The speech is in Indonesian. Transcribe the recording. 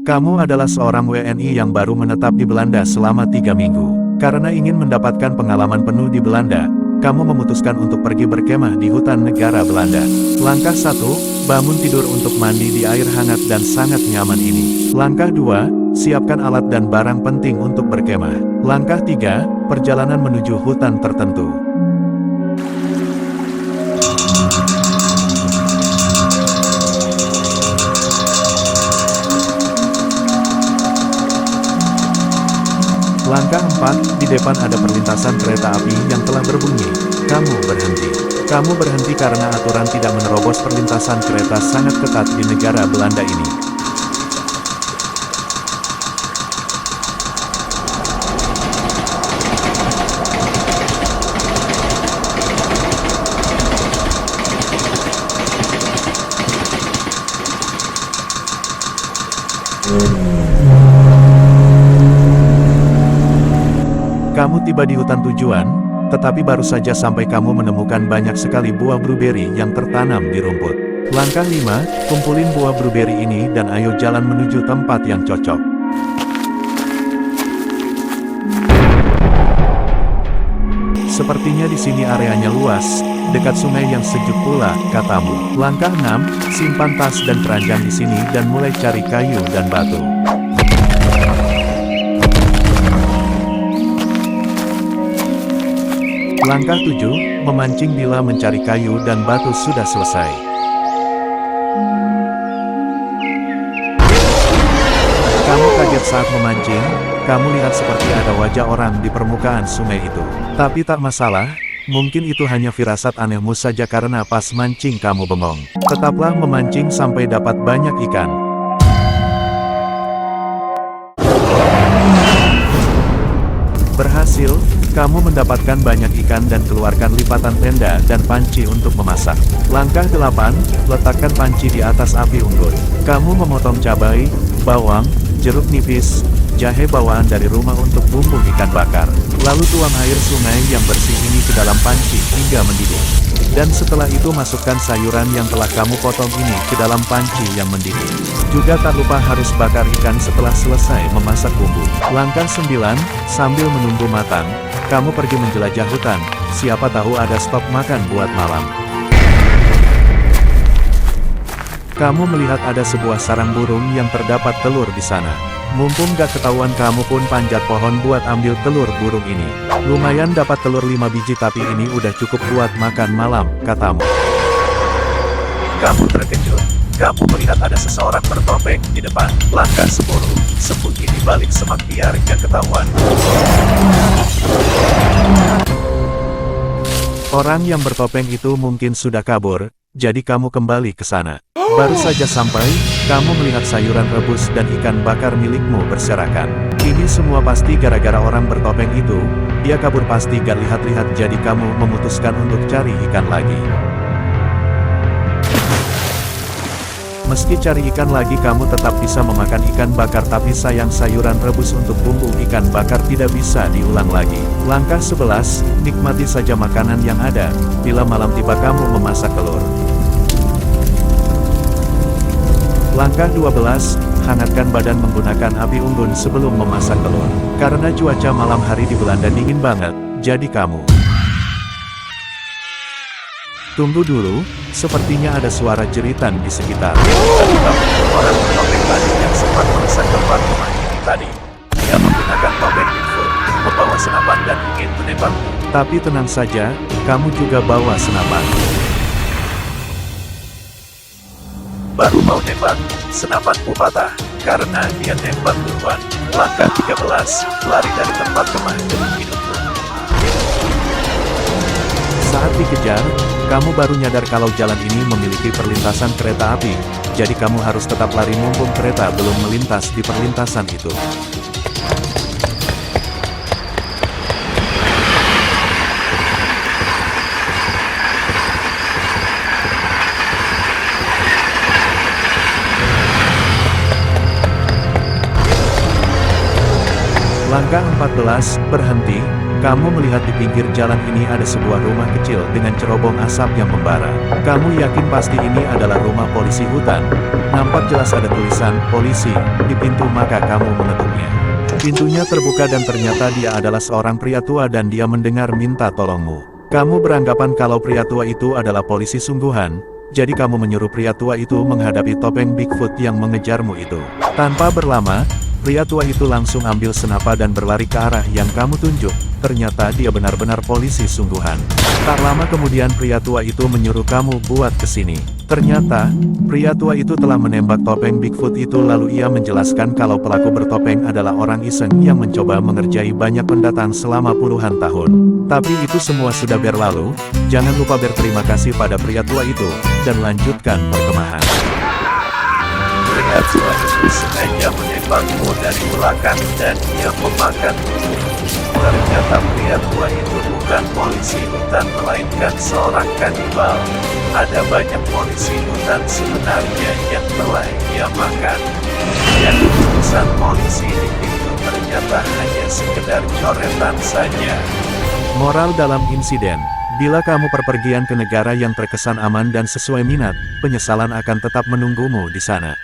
Kamu adalah seorang WNI yang baru menetap di Belanda selama 3 minggu. Karena ingin mendapatkan pengalaman penuh di Belanda, kamu memutuskan untuk pergi berkemah di hutan negara Belanda. Langkah 1, bangun tidur untuk mandi di air hangat dan sangat nyaman ini. Langkah 2, siapkan alat dan barang penting untuk berkemah. Langkah 3, perjalanan menuju hutan tertentu. Langkah 4, di depan ada perlintasan kereta api yang telah berbunyi. Kamu berhenti. Kamu berhenti karena aturan tidak menerobos perlintasan kereta sangat ketat di negara Belanda ini. Kamu tiba di hutan tujuan, tetapi baru saja sampai kamu menemukan banyak sekali buah blueberry yang tertanam di rumput. Langkah 5, kumpulin buah blueberry ini dan ayo jalan menuju tempat yang cocok. Sepertinya di sini areanya luas, dekat sungai yang sejuk pula, katamu. Langkah 6, simpan tas dan keranjang di sini dan mulai cari kayu dan batu. Langkah 7, memancing bila mencari kayu dan batu sudah selesai. Kamu kaget saat memancing, kamu lihat seperti ada wajah orang di permukaan sungai itu. Tapi tak masalah, mungkin itu hanya firasat anehmu saja karena pas mancing kamu bengong. Tetaplah memancing sampai dapat banyak ikan. Berhasil, kamu mendapatkan banyak ikan dan keluarkan lipatan tenda dan panci untuk memasak. Langkah 8, letakkan panci di atas api unggun. Kamu memotong cabai, bawang, jeruk nipis, jahe bawaan dari rumah untuk bumbu ikan bakar. Lalu tuang air sungai yang bersih ini ke dalam panci hingga mendidih. Dan setelah itu masukkan sayuran yang telah kamu potong ini ke dalam panci yang mendidih. Juga tak lupa harus bakar ikan setelah selesai memasak bumbu. Langkah 9, sambil menunggu matang, kamu pergi menjelajah hutan, siapa tahu ada stok makan buat malam. Kamu melihat ada sebuah sarang burung yang terdapat telur di sana. Mumpung gak ketahuan kamu pun panjat pohon buat ambil telur burung ini. Lumayan dapat telur 5 biji tapi ini udah cukup buat makan malam, katamu. Kamu terkejut. Kamu melihat ada seseorang bertopeng di depan. Langkah 10, sembunyi di balik semak biar gak ketahuan. Orang yang bertopeng itu mungkin sudah kabur, jadi kamu kembali ke sana. Baru saja sampai, kamu melihat sayuran rebus dan ikan bakar milikmu berserakan. Ini semua pasti gara-gara orang bertopeng itu, dia kabur pasti gak lihat-lihat jadi kamu memutuskan untuk cari ikan lagi. Meski cari ikan lagi kamu tetap bisa memakan ikan bakar tapi sayang sayuran rebus untuk bumbu ikan bakar tidak bisa diulang lagi. Langkah 11, nikmati saja makanan yang ada, bila malam tiba kamu memasak telur. Langkah 12, hangatkan badan menggunakan api unggun sebelum memasak telur. Karena cuaca malam hari di Belanda dingin banget, jadi kamu tunggu dulu, sepertinya ada suara jeritan di sekitar. Tadi kamu orang bertopeng tadi yang sempat merusak tempat memancing tadi. Dia menggunakan topeng Bigfoot, membawa senapan dan ingin menembak. Tapi tenang saja, kamu juga bawa senapan. Baru mau nembak, senapanku patah, karena dia nembak duluan. Langkah 13, lari dari tempat kemah demi hidupmu. Saat dikejar, kamu baru nyadar kalau jalan ini memiliki perlintasan kereta api, jadi kamu harus tetap lari mumpung kereta belum melintas di perlintasan itu. Langkah 14, berhenti, Kamu melihat di pinggir jalan ini ada sebuah rumah kecil dengan cerobong asap yang membara. Kamu yakin pasti ini adalah rumah polisi hutan. Nampak jelas ada tulisan, polisi, di pintu maka kamu mengetuknya. Pintunya terbuka dan ternyata dia adalah seorang pria tua dan dia mendengar minta tolongmu. Kamu beranggapan kalau pria tua itu adalah polisi sungguhan, jadi kamu menyuruh pria tua itu menghadapi topeng Bigfoot yang mengejarmu itu. Tanpa berlama, pria tua itu langsung ambil senapa dan berlari ke arah yang kamu tunjuk. Ternyata dia benar-benar polisi sungguhan. Tak lama kemudian pria tua itu menyuruh kamu buat kesini. Ternyata, pria tua itu telah menembak topeng Bigfoot itu lalu ia menjelaskan kalau pelaku bertopeng adalah orang iseng yang mencoba mengerjai banyak pendatang selama puluhan tahun. Tapi itu semua sudah berlalu, jangan lupa berterima kasih pada pria tua itu, dan lanjutkan perkemahan. Pria tua itu sengaja menembakmu dari belakang dan ia memakanmu. Ternyata pria tua itu bukan polisi hutan melainkan seorang kanibal. Ada banyak polisi hutan sebenarnya yang telah ia makan. Yang tulisan polisi di pintu ternyata hanya sekedar coretan saja. Moral dalam insiden, bila kamu perpergian ke negara yang terkesan aman dan sesuai minat, penyesalan akan tetap menunggumu di sana.